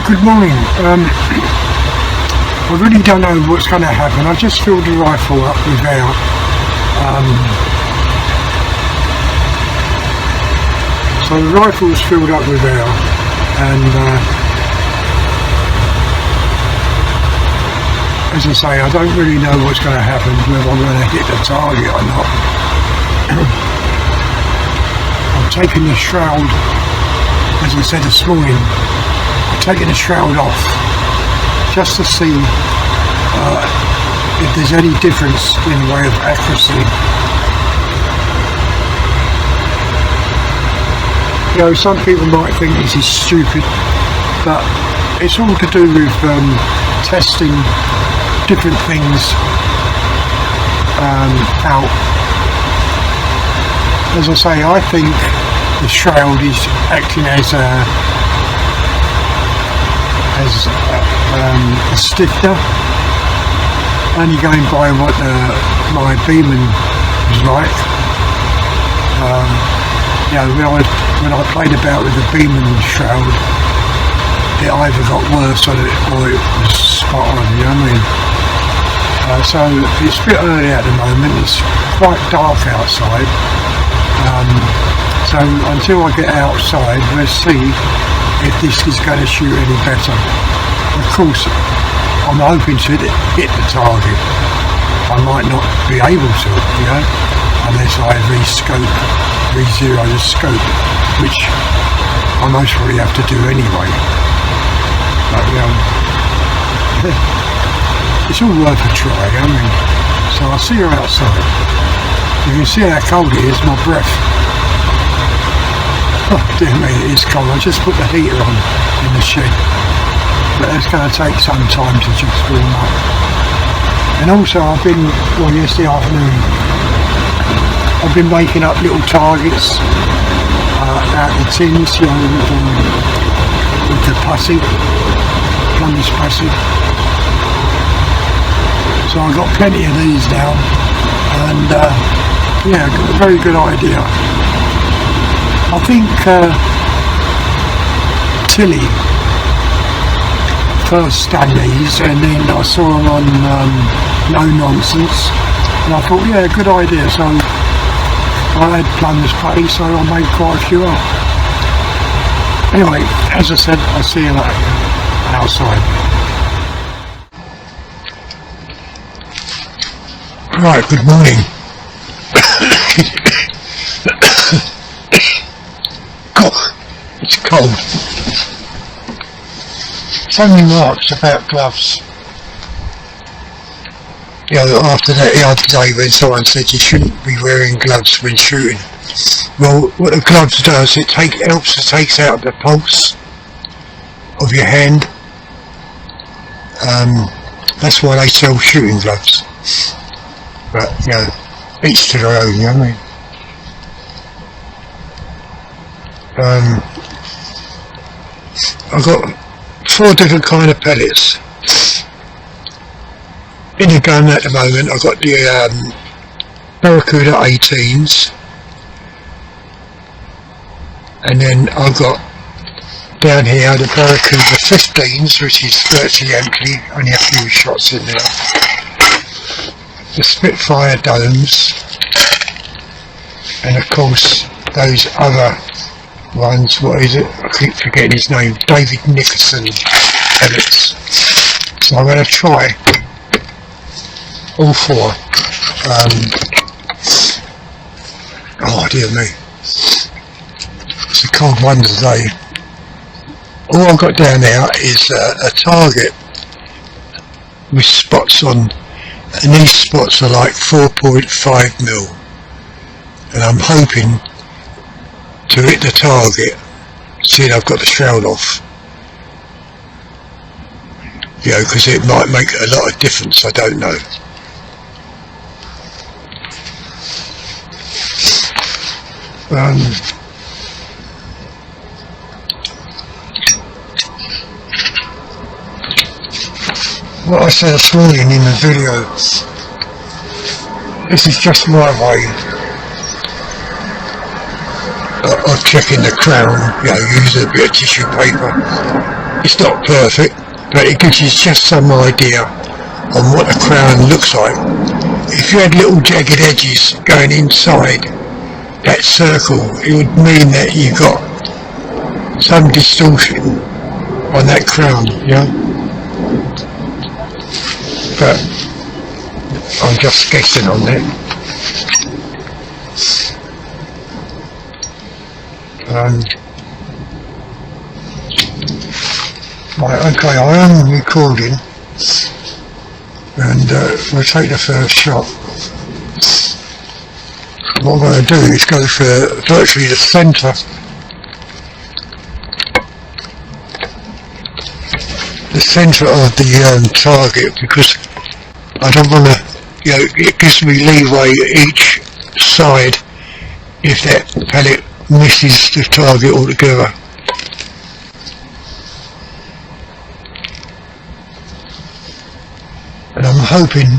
Good morning. I really don't know what's going to happen. I just filled the rifle up with air. So the rifle was filled up with air, and as I say, I don't really know what's going to happen, whether I'm going to hit the target or not. I've taken the shroud, as I said this morning, I've taken the shroud off just to see if there's any difference in the way of accuracy. You know, some people might think this is stupid, but it's all to do with testing different things out. As I say, I think the shroud is acting as a stifter, only going by what my Beeman was like. You know, when I played about with the Beeman shroud, it either got worse or it was spot on, you know what I mean? So it's a bit early at the moment, it's quite dark outside, so until I get outside, let's see if this is going to shoot any better. Of course, I'm hoping to hit the target. I might not be able to, you know, unless I re-zero the scope, which I most probably have to do anyway. But it's all worth a try, I mean. So I'll see you outside. You can see how cold it is, my breath. Oh dear me, it is cold. I just put the heater on in the shed. But it's going to take some time to just warm up. And also yesterday afternoon, I've been making up little targets out of the tins, you know, with the pussy, plunder's pussy. So I've got plenty of these now, and yeah, got a very good idea. I think Tilly first done these, and then I saw them on No Nonsense, and I thought, yeah, good idea. So I had plunder's putty, so I made quite a few up. Anyway, as I said, I'll see you later outside. Right, good morning. God, it's cold. So many remarks about gloves. You know, after that the other day when someone said you shouldn't be wearing gloves when shooting. Well, what the gloves does, it helps to take out the pulse of your hand. That's why they sell shooting gloves. But, you know, each to their own, you know what I mean? I've got 4 different kind of pellets. In the gun at the moment, I've got the Barracuda 18s. And then I've got down here the Barracuda 15s, which is virtually empty, only a few shots in there. The Spitfire Domes, and of course those other ones, what is it? I keep forgetting his name, David Nicholson pellets. So I'm going to try all 4. Oh dear me, it's a cold one today. All I've got down there is a target with spots on, and these spots are like 4.5 mil, and I'm hoping to hit the target, seeing I've got the shroud off, you know, because it might make a lot of difference, I don't know. What I said this morning in the video, this is just my way of checking the crown, you know, using a bit of tissue paper It's not perfect, but it gives you just some idea on what the crown looks like. If you had little jagged edges going inside that circle, it would mean that you got some distortion on that crown, you know. But I'm just guessing on that. Right, okay, I am recording, and we'll take the first shot. What I'm going to do is go for virtually the centre. The centre of the target, because I don't want to, you know, it gives me leeway each side if that pellet misses the target altogether. And I'm hoping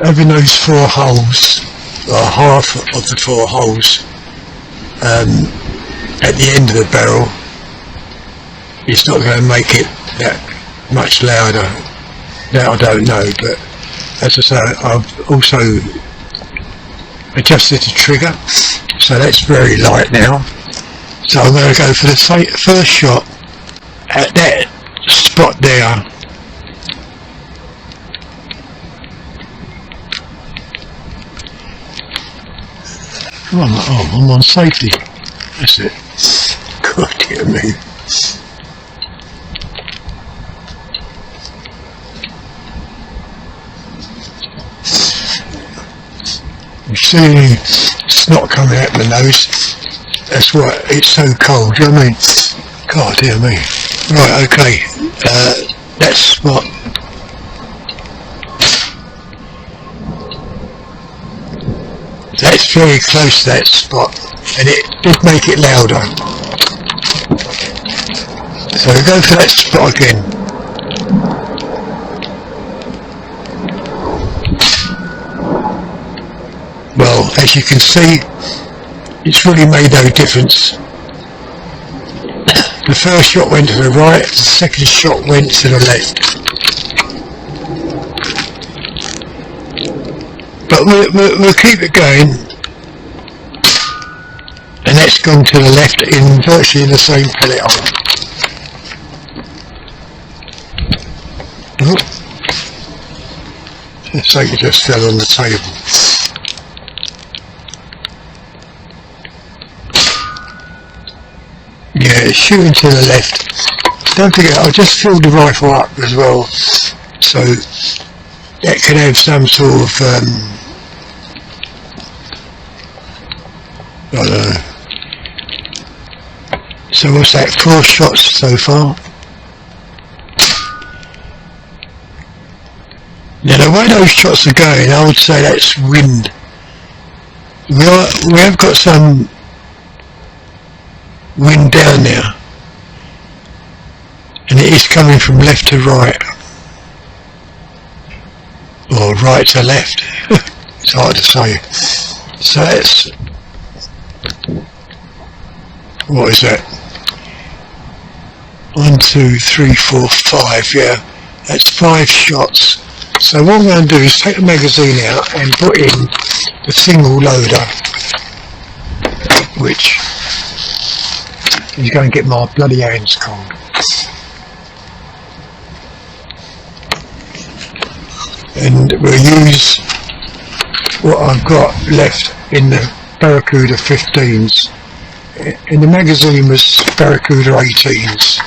having those 4 holes, or half of the 4 holes at the end of the barrel, it's not going to make it that much louder. That I don't know, but as I say, I've also adjusted the trigger, so that's very light now. So I'm going to go for the first shot at that spot there. Come on, oh, I'm on safety. That's it. God dear me. You see snot coming out my nose. That's why it's so cold, you know what I mean? God dear me. Right, okay. That spot. That's very close to that spot, and it did make it louder. So we go for that spot again. Well, as you can see, it's really made no difference. The first shot went to the right, the second shot went to the left. But we'll keep it going, and that's gone to the left in virtually the same pellet hole. Oh. So it just fell on the table. Yeah, it's shooting to the left. Don't forget, I just filled the rifle up as well, so that could have some sort of I don't know. So what's that, 4 shots so far? Now the way those shots are going, I would say that's wind. We have got some wind down there, and it is coming from left to right, or right to left. It's hard to say. So that's, what is that? 1, 2, 3, 4, 5. Yeah, that's 5 shots. So what I'm going to do is take the magazine out and put in the single loader, which is going to get my bloody hands cold. And we'll use what I've got left in the Barracuda 15s. In the magazine was Barracuda 18s.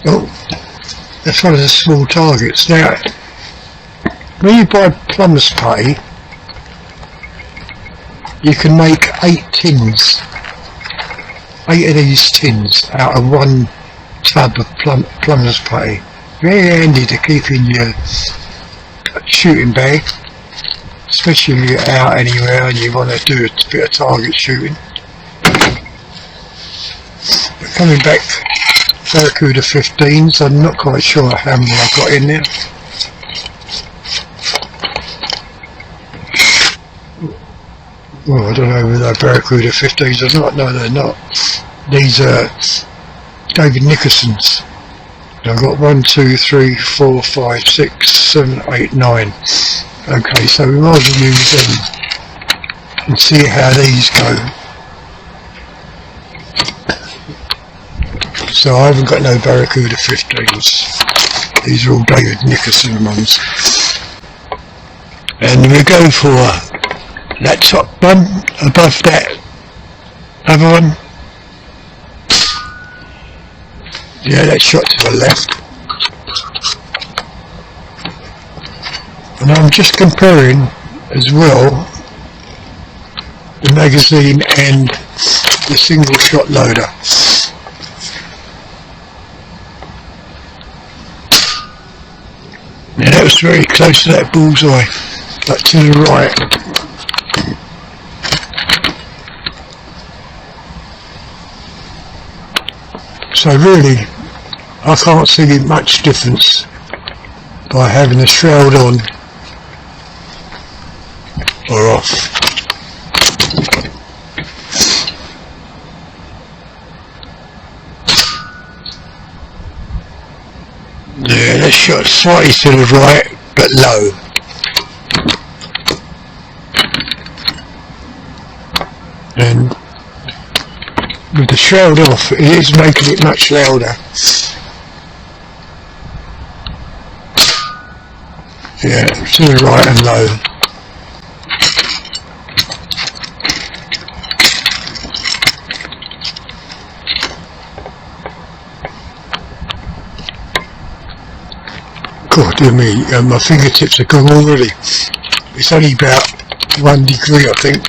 Oh, that's one of the small targets. Now, when you buy plumber's putty, you can make 8 tins, 8 of these tins out of 1 tub of plumber's putty. Very handy to keep in your shooting bag, especially if you're out anywhere and you want to do a bit of target shooting. But coming back, Barracuda 15s, I'm not quite sure how many I've got in there. Well, I don't know whether they're Barracuda 15s or not. No, they're not. These are David Nickerson's. I've got 1, 2, 3, 4, 5, 6, 7, 8, 9. Okay, so we might as well use them and see how these go. So I haven't got no Barracuda 15s. These are all David Nickerson ones. And we go for that top one above that other one. Yeah, that shot to the left. And I'm just comparing as well the magazine and the single shot loader. Now that was very close to that bullseye, but to the right. So really, I can't see much difference by having the shroud on or off. Yeah, that shot slightly to the right, but low. And with the shroud off, it is making it much louder. Yeah, to the right and low. God dear me, my fingertips are gone already. It's only about 1 degree, I think.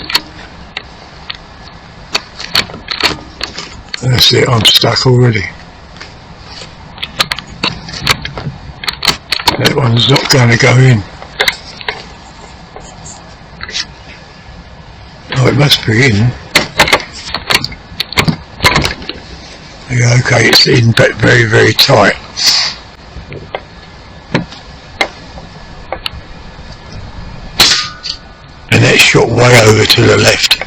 That's it, I'm stuck already. That one's not going to go in. Oh, it must be in. Yeah, okay, it's in, but very, very tight. And that shot way over to the left.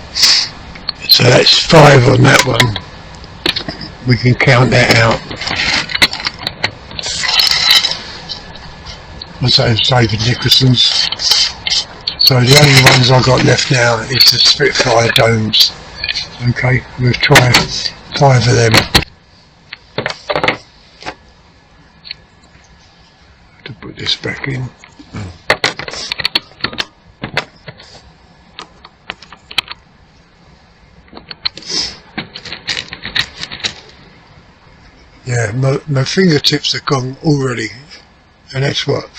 So that's 5 on that one. We can count that out. What's that? David Nickerson's. So the only ones I've got left now is the Spitfire Domes. Okay, we'll try 5 of them. To put this back in. Yeah, my fingertips are gone already, and that's what,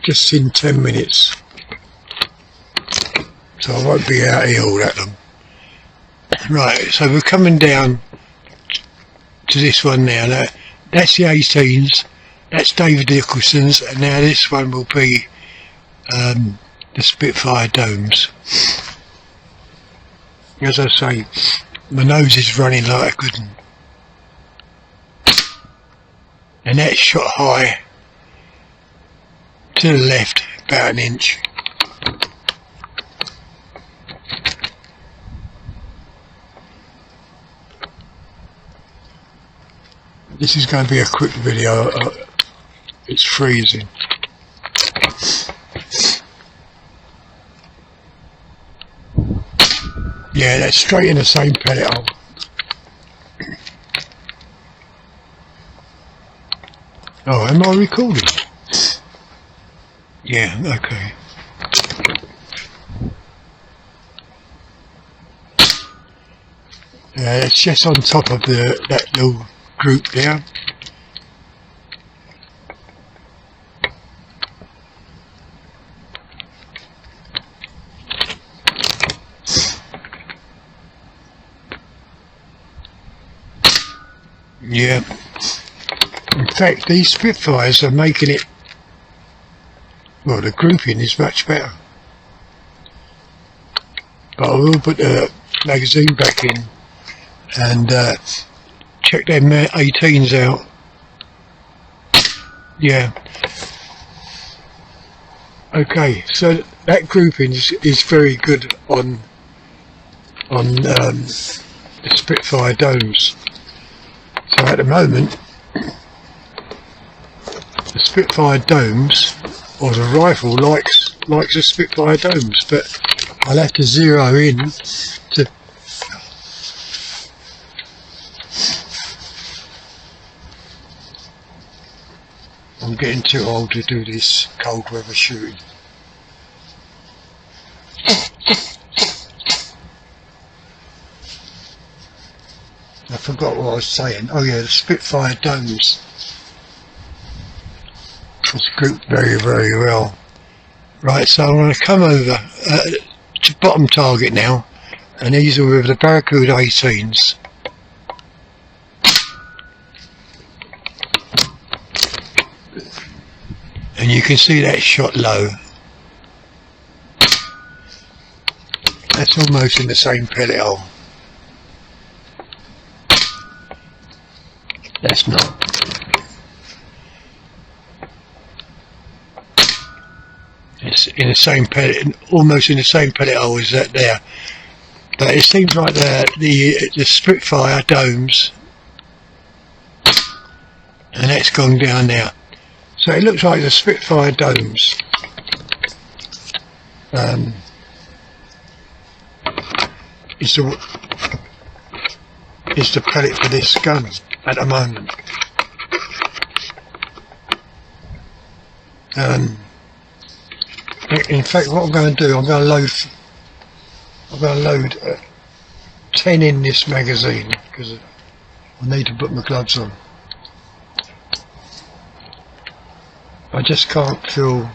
just in 10 minutes. So I won't be out here all that long. Right, so we're coming down to this one now. That's the 18s, that's David Nickerson's, and now this one will be the Spitfire Domes. As I say, my nose is running like a good one. And that's shot high to the left about 1 inch. This is going to be a quick video. It's freezing. Yeah, that's straight in the same pellet hole. Oh, am I recording? Yeah, okay. Yeah, it's just on top of that little group there. Yeah. In fact, these Spitfires are making it, well, the grouping is much better. But I will put the magazine back in and check them 18s out. Yeah. Okay, so that grouping is very good on the Spitfire Domes. at the moment the Spitfire Domes, or the rifle likes the Spitfire Domes, but I'll have to zero in to I'm getting too old to do this cold weather shooting. I forgot what I was saying. Oh yeah, the Spitfire Domes. It's grouped very, very well. Right, so I'm going to come over to bottom target now, and these are with the Barracuda 18s. And you can see that shot low. That's almost in the same pellet hole. That's not. It's in the same pellet, almost in the same pellet hole as that there. But it seems like the Spitfire Domes, and that's gone down there. So it looks like the Spitfire Domes is the pellet for this gun at the moment. In fact, what I'm going to do, I'm going to load 10 in this magazine because I need to put my gloves on. I just can't feel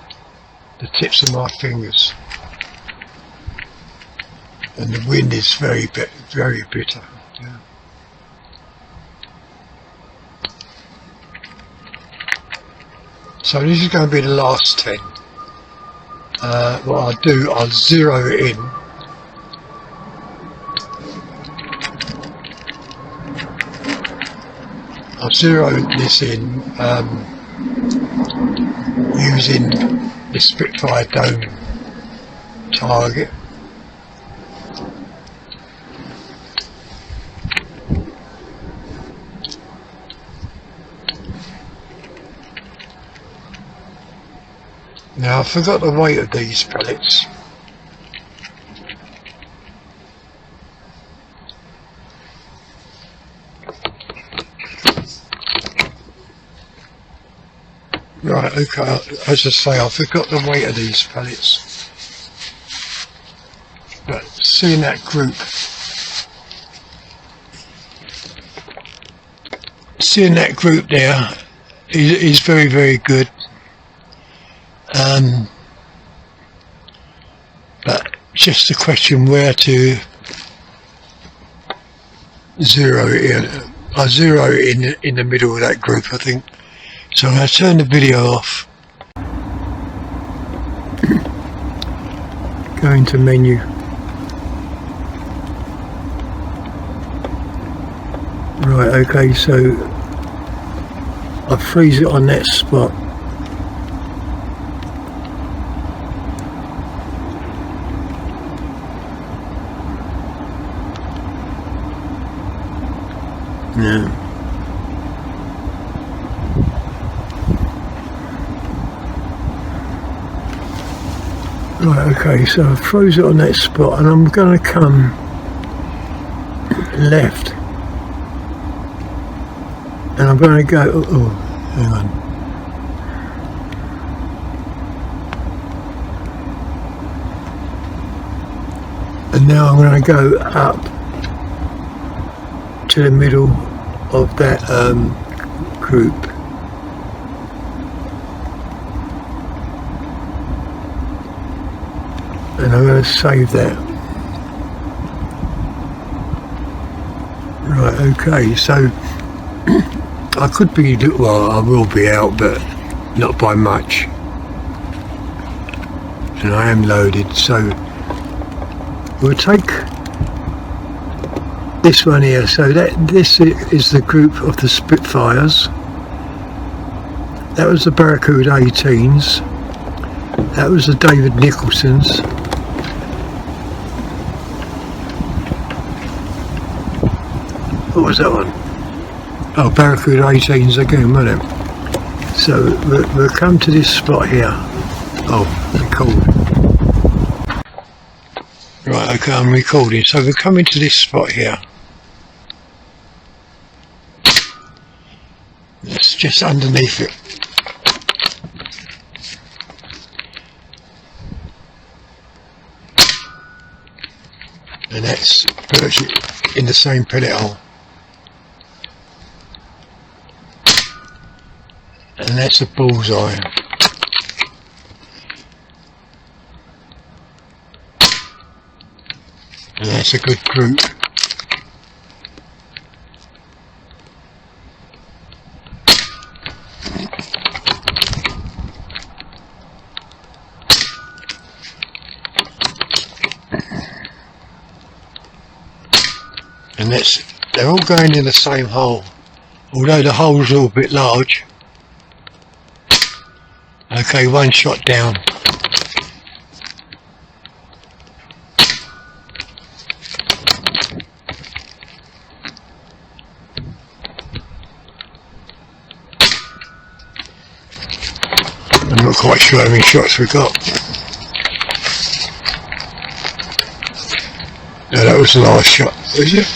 the tips of my fingers, and the wind is very bitter. Yeah. So this is going to be the last 10. What I'll do, I'll zero it in. I'll zero this in using the Spitfire Dome target. Now I forgot the weight of these pellets. Right, okay, as I say, I forgot the weight of these pellets. But seeing that group, there is very, very good. But just the question where to zero it in. I zero it in the middle of that group, I think. So I'm going to turn the video off. Go into menu. Right, okay, so I freeze it on that spot. Yeah. Right, okay, so I froze it on that spot, and I'm going to come left, and I'm going to go, oh, hang on, and now I'm going to go up to the middle of that group. And I'm going to save that. Right, okay, so I could be, well, I will be out, but not by much. And I am loaded, so we'll take this one here. So this is the group of the Spitfires. That was the Barracuda 18s. That was the David Nicholsons. What was that one? Oh, Barracuda 18s again, won't it? So we'll come to this spot here. Oh, record. Right, okay, I'm recording. So we're coming to this spot here. It's just underneath it. And that's virtually in the same pellet hole. And that's a bullseye. And that's a good group. And they're all going in the same hole, although the hole's all a bit large. Okay, one shot down. I'm not quite sure how many shots we got. No, that was the last shot, was it?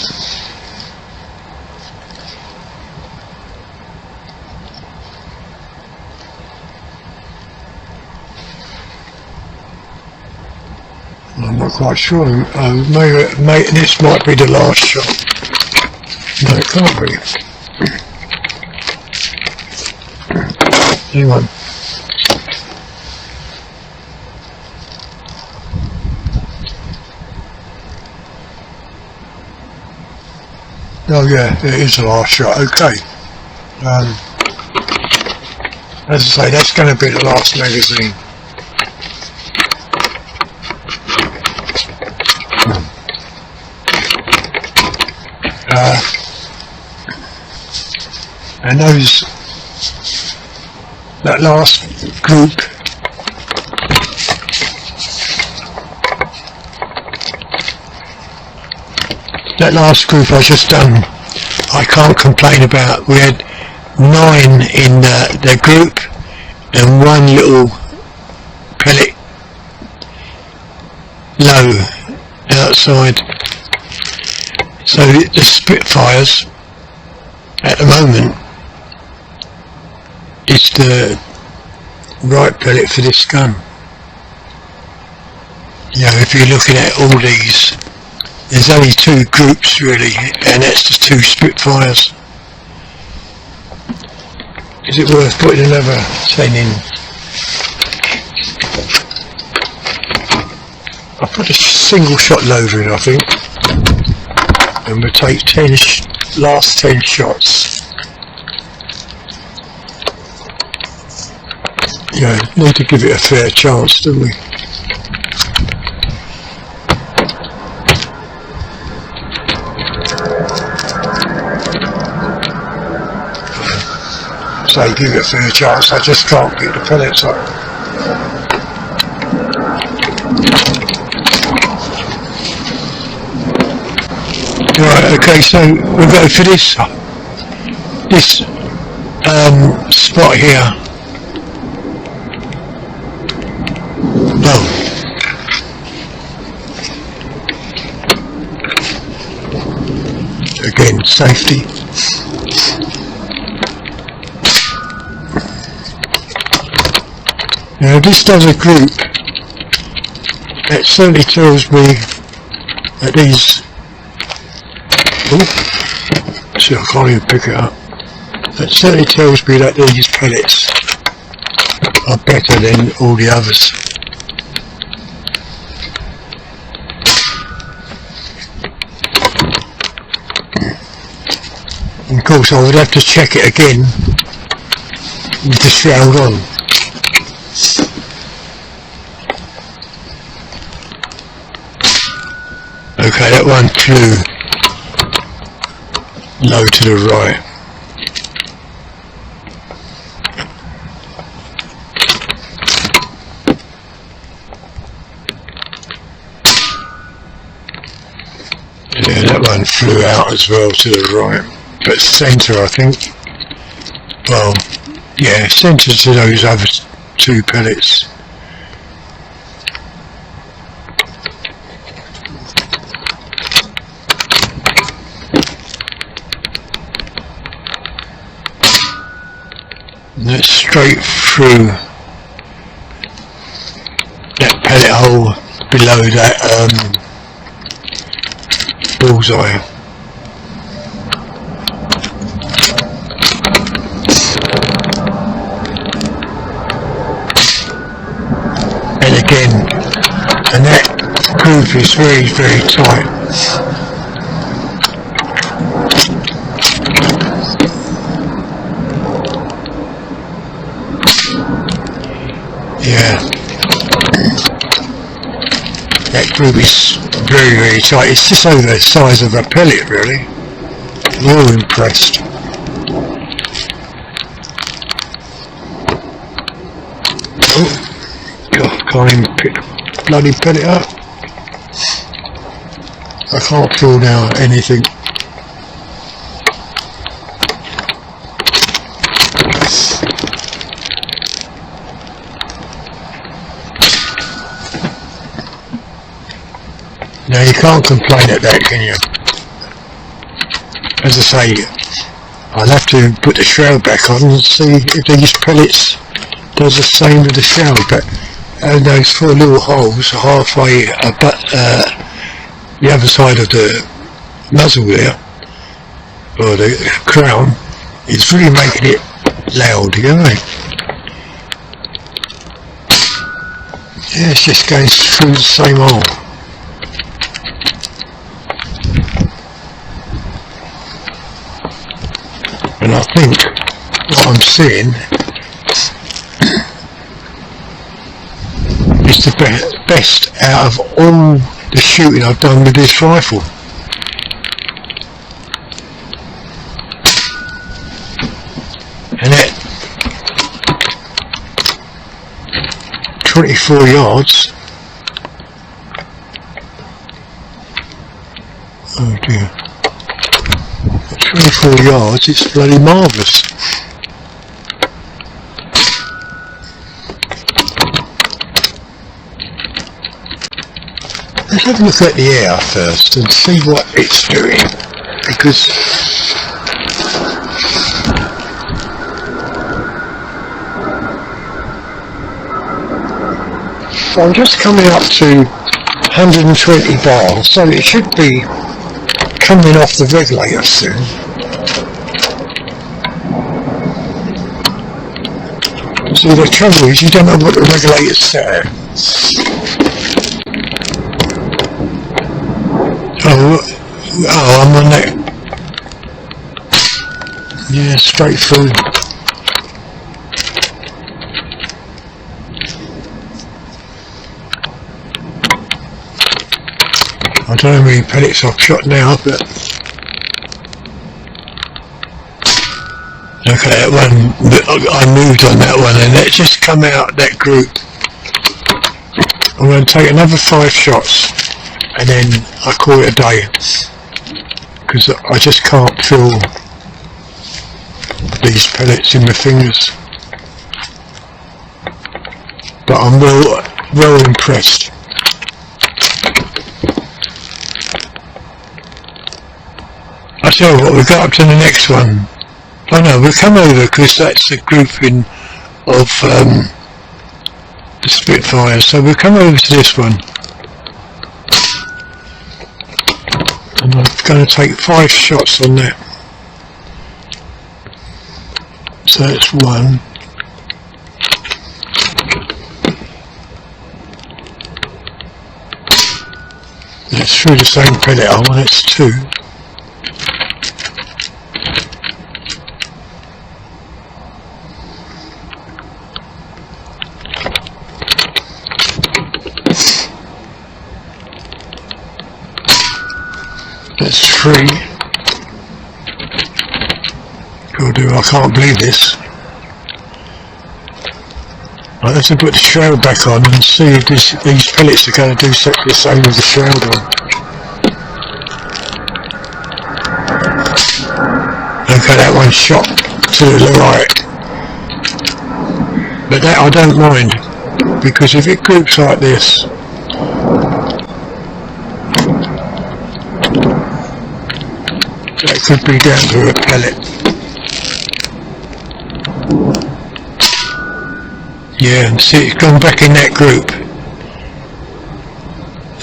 I'm not quite sure. Maybe this might be the last shot. No, it can't be. Hang on. Oh yeah, it is the last shot. Okay. As I say, that's going to be the last magazine. And that last group, I just done, I can't complain about. We had 9 in the group and 1 little pellet low outside. So the Spitfires at the moment is the right pellet for this gun. You know, if you're looking at all these, there's only 2 groups really, and that's just 2 Spitfires. Is it worth putting another 10 in? I'll put a single shot loader in, I think, and we'll take last 10 shots. Yeah, need to give it a fair chance, don't we? So give it a fair chance, I just can't get the pellets up. Right, okay, so we'll go for this spot here. Oh. Again, safety. Now this does a group. It certainly tells me that these... Oh, see, I can't even pick it up. That certainly tells me that these pellets are better than all the others. And of course I would have to check it again with the shroud on. Okay, that one flew low to the right. Yeah, that one flew out as well to the right. but centre, I think. Well, yeah, centre to those other two pellets. And that's straight through that pellet hole below that bullseye. And again, and that groove is very, very tight. Yeah, that groove is very, very tight. It's just over the size of a pellet, really. Real impressed. Oh, God, can't even pick bloody pellet up. I can't feel now anything. Now you can't complain at that, can you? As I say, I'll have to put the shroud back on and see if these pellets does the same with the shroud. But those 4 little holes halfway the other side of the muzzle there, or the crown, is really making it loud, you know? Yeah, it's just going through the same hole. And I think what I'm seeing is the best out of all the shooting I've done with this rifle. And at 24 yards, oh dear. 24 yards, it's bloody marvellous. Let's have a look at the air first and see what it's doing, because so I'm just coming up to 120 bar, so it should be coming off the regulator soon. See, the trouble is you don't know what the regulator's set at. Oh, I'm on that. Yeah, straight through. I don't know how many pellets I've shot now, but look at that one. I moved on that one and it just come out that group. I'm going to take another 5 shots and then I call it a day, because I just can't feel these pellets in my fingers. But I'm well impressed. I tell you what, we've got up to the next one. Oh no, we'll come over because that's a grouping of the Spitfire, so we'll come over to this one. And I'm going to take 5 shots on that. So that's 1. That's through the same pellet hole, that's 2. That's 3. God, I can't believe this. I have to put the shroud back on and see if these pellets are going to do the same with the shroud on. Okay, that one shot to the right, but that I don't mind, because if it groups like this, that could be down to a pellet. Yeah, see, it's gone back in that group.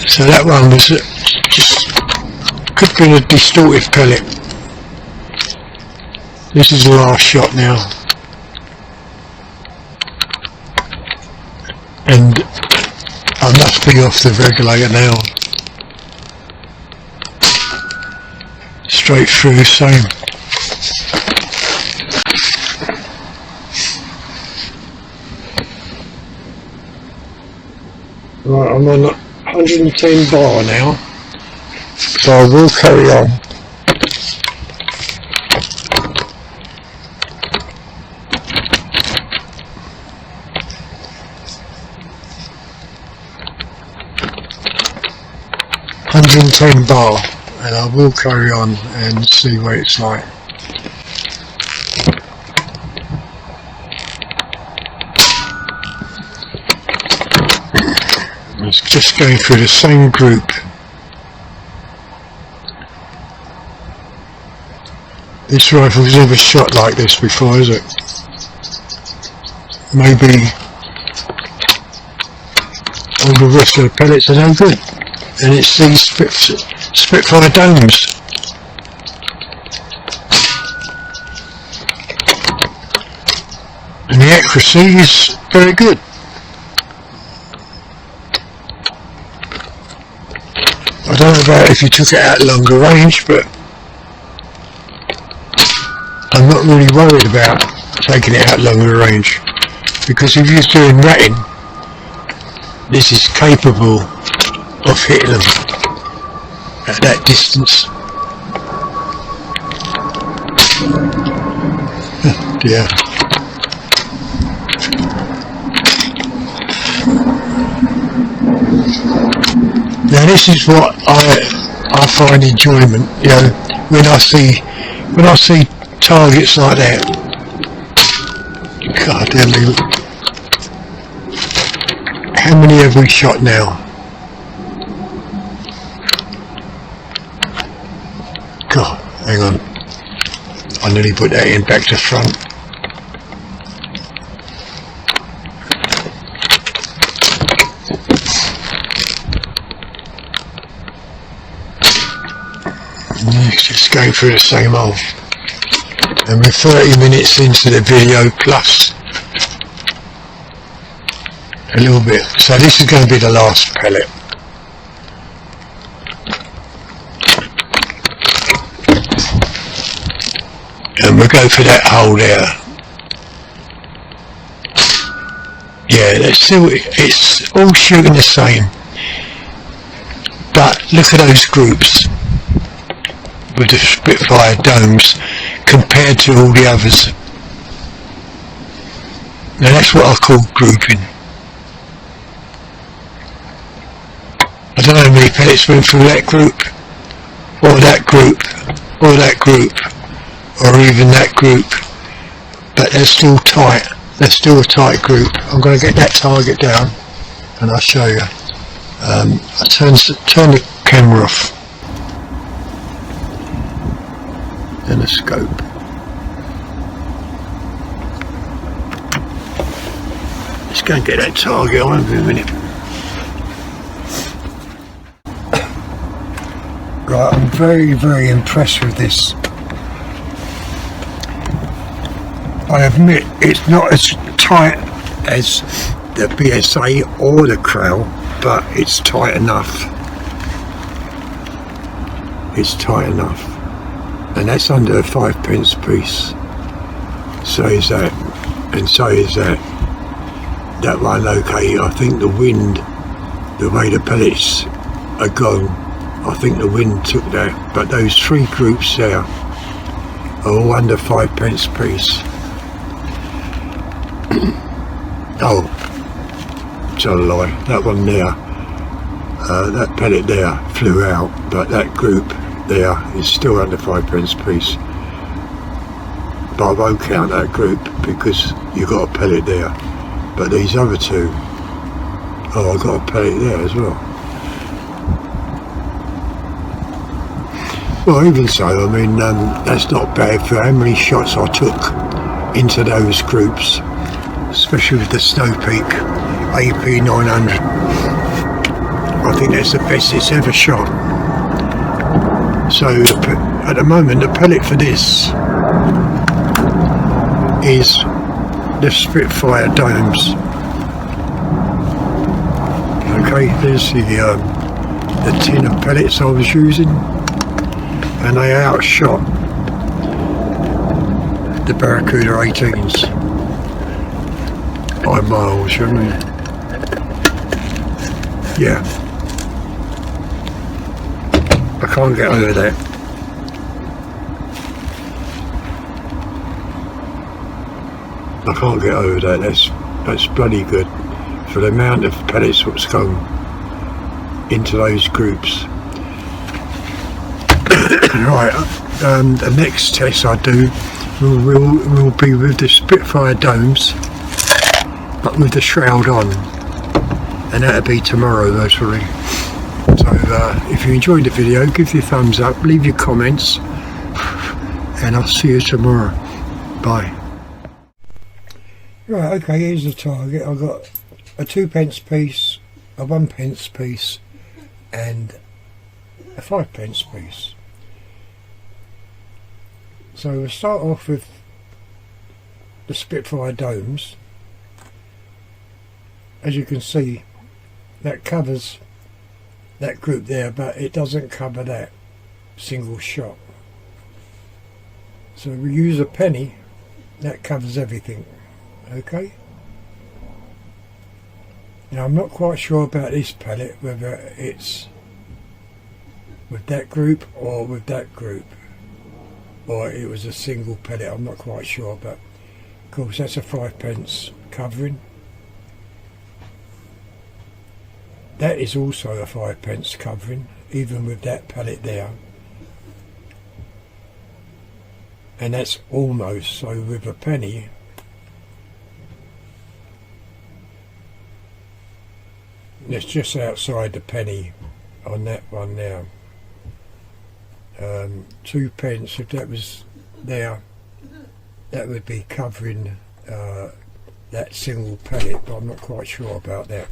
So that one was just, could be a distorted pellet. This is the last shot now. And I must be off the regulator now. Straight through, same. Right, I'm on 110 bar now, so I will carry on. Bar, and I will carry on and see what it's like. It's just going through the same group. This rifle's never shot like this before, is it? Maybe all the rest of the pellets are no good. And it's these Spitfire Domes. And the accuracy is very good. I don't know about if you took it out longer range, but I'm not really worried about taking it out longer range, because if you're doing ratting, this is capable of hitting them at that distance. Dear. Now this is what I find enjoyment, you know, when I see targets like that. God damn me. How many have we shot now? God, hang on. I nearly put that in back to front. It's just going through the same old. And we're 30 minutes into the video plus a little bit. So this is going to be the last pellet. And we'll go for that hole there. Yeah, it's all shooting the same. But look at those groups with the Spitfire Domes compared to all the others. Now that's what I call grouping. I don't know how many pellets went through that group, or that group, or that group, or even that group, but they're still tight. They're still a tight group. I'm going to get that target down and I'll show you. I turn the camera off and the scope. Let's go and get that target. I won't be a minute. Right, I'm very, very impressed with this. I admit it's not as tight as the BSA or the Crow, but it's tight enough. It's tight enough. And that's under a 5p piece. So is that. And so is that. That one, okay, I think the wind, the way the pellets are gone, I think the wind took that. But those three groups there are all under 5p piece. Oh, tell a lie, that one there, that pellet there flew out, but that group there is still under 5p piece. but I won't count that group because you've got a pellet there. But these other two, oh, I've got a pellet there as well. Well, even so, I mean, that's not bad for how many shots I took into those groups, especially with the Snow Peak AP 900. I think that's the best it's ever shot. So at the moment, the pellet for this is the Spitfire Domes. Okay, there's the tin of pellets I was using, and they outshot the Barracuda 18s by miles, you know. Yeah, I can't get over that. I can't get over that. That's bloody good for the amount of pellets that's gone into those groups. Right, the next test I do will be with the Spitfire Domes, but with the shroud on, and that'll be tomorrow, most probably. So if you enjoyed the video, give your thumbs up, leave your comments, and I'll see you tomorrow. Bye. Right, okay, here's the target. I've got a 2p piece, a 1p piece, and a 5p piece. So we'll start off with the Spitfire Domes. As you can see, that covers that group there, but it doesn't cover that single shot. So we use a penny, that covers everything. Okay. Now I'm not quite sure about this pellet, whether it's with that group or with that group, or it was a single pellet. I'm not quite sure, but of course that's a 5p covering. That is also a 5p covering, even with that pellet there. And that's almost, so with a penny, it's just outside the penny on that one now. 2p, if that was there, that would be covering that single pellet, but I'm not quite sure about that.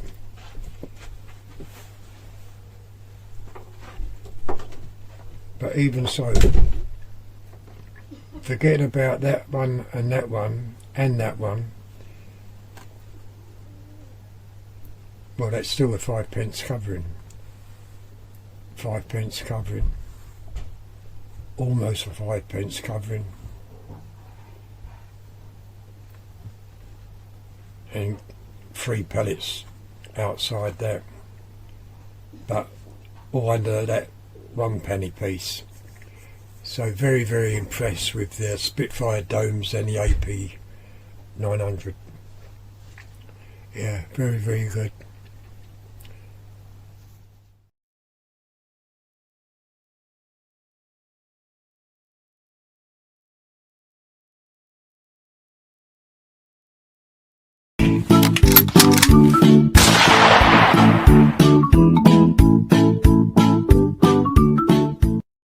But even so, forgetting about that one and that one and that one, well, that's still a 5p covering. 5p covering. Almost a 5p covering. And 3 pellets outside that. But all under that 1p piece. So very, very impressed with the Spitfire Domes and the AP 900. Yeah, very, very good.